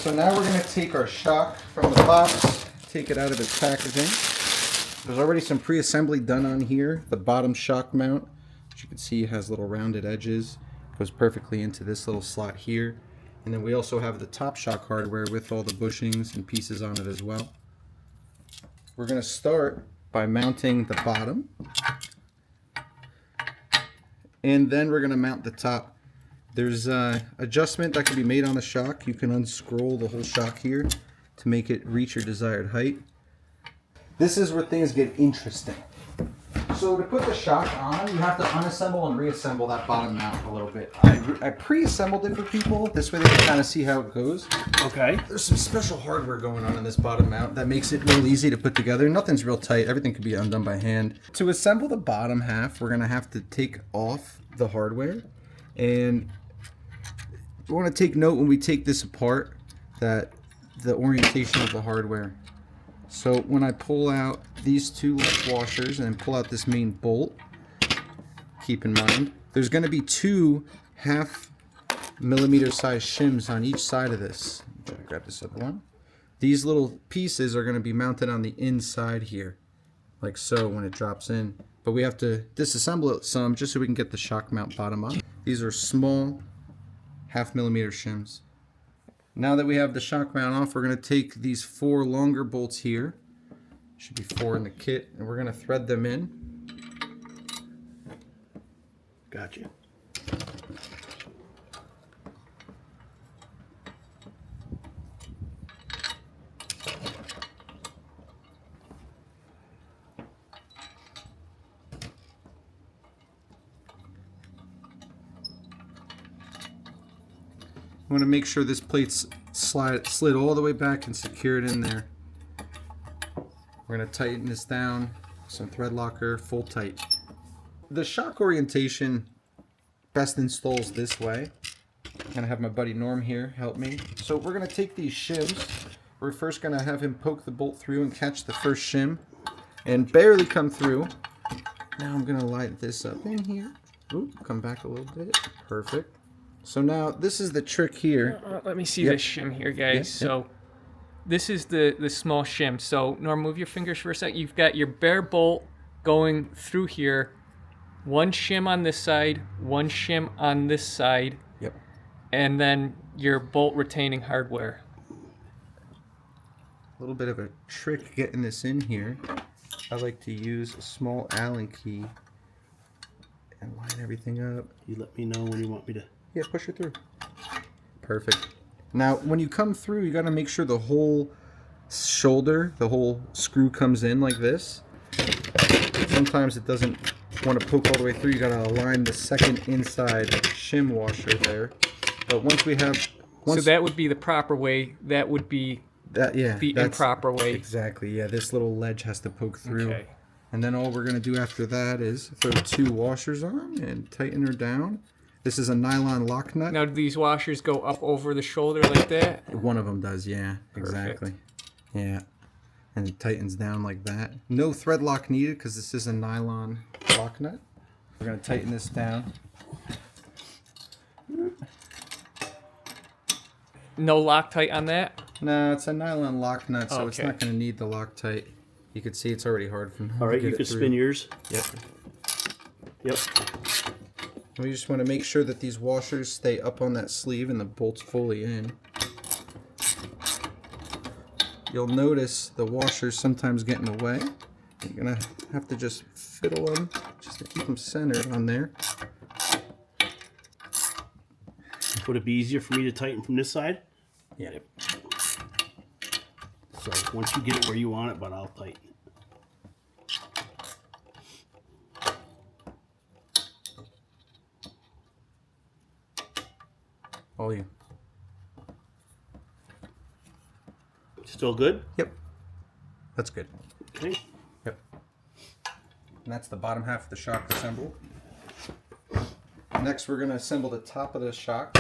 So now we're going to take our shock from the box, take it out of its packaging. There's already some pre-assembly done on here. The bottom shock mount, as you can see, has little rounded edges. Goes perfectly into this little slot here. And then we also have the top shock hardware with all the bushings and pieces on it as well. We're going to start by mounting the bottom. And then we're going to mount the top. There's adjustment that can be made on the shock. You can unscroll the whole shock here to make it reach your desired height. This is where things get interesting. So to put the shock on, you have to unassemble and reassemble that bottom mount a little bit. I pre-assembled it for people. This way they can kind of see how it goes. Okay. There's some special hardware going on in this bottom mount that makes it real easy to put together. Nothing's real tight. Everything can be undone by hand. To assemble the bottom half, we're going to have to take off the hardware. And we want to take note when we take this apart that the orientation of the hardware. So when I pull out these two washers and pull out this main bolt, keep in mind, there's going to be two 1/2 millimeter size shims on each side of this. Grab this other one. These little pieces are going to be mounted on the inside here, like so when it drops in. But we have to disassemble it some just so we can get the shock mount bottom on. These are small 1/2 millimeter shims. Now that we have the shock mount off, we're going to take these 4 longer bolts here. Should be 4 in the kit, and we're going to thread them in. Gotcha. I want to make sure this plate's slid all the way back and secured in there. We're going to tighten this down, some thread locker, full tight. The shock orientation best installs this way. I'm going to have my buddy Norm here help me. So we're going to take these shims. We're first going to have him poke the bolt through and catch the first shim and barely come through. Now I'm going to light this up in here. Ooh, come back a little bit. Perfect. So now this is the trick here. Let me see this shim here, guys. Yep. So this is the small shim. So Norm, move your fingers for a sec. You've got your bare bolt going through here. One shim on this side, one shim on this side. Yep. And then your bolt retaining hardware. A little bit of a trick getting this in here. I like to use a small Allen key and line everything up. You let me know when you want me to. Yeah, push it through. Perfect. Now, when you come through, you got to make sure the whole shoulder, the whole screw comes in like this. Sometimes it doesn't want to poke all the way through. You got to align the second inside shim washer there. But once we have... So that would be the proper way. That would be the improper way. Exactly, yeah. This little ledge has to poke through. Okay. And then all we're going to do after that is throw 2 washers on and tighten her down. This is a nylon lock nut. Now, do these washers go up over the shoulder like that? One of them does, yeah. Exactly. Yeah. And it tightens down like that. No thread lock needed because this is a nylon lock nut. We're going to tighten this down. No Loctite on that? No, it's a nylon lock nut, so it's not going to need the Loctite. You can see it's already hard from All right, you can spin yours. Yep. Yep. We just want to make sure that these washers stay up on that sleeve and the bolt's fully in. You'll notice the washers sometimes get in the way. You're going to have to just fiddle them just to keep them centered on there. Would it be easier for me to tighten from this side? Yeah. So once you get it where you want it, but I'll tighten it. All you. Still good? Yep. That's good. Okay. Yep. And that's the bottom half of the shock assembled. Next, we're going to assemble the top of the shock.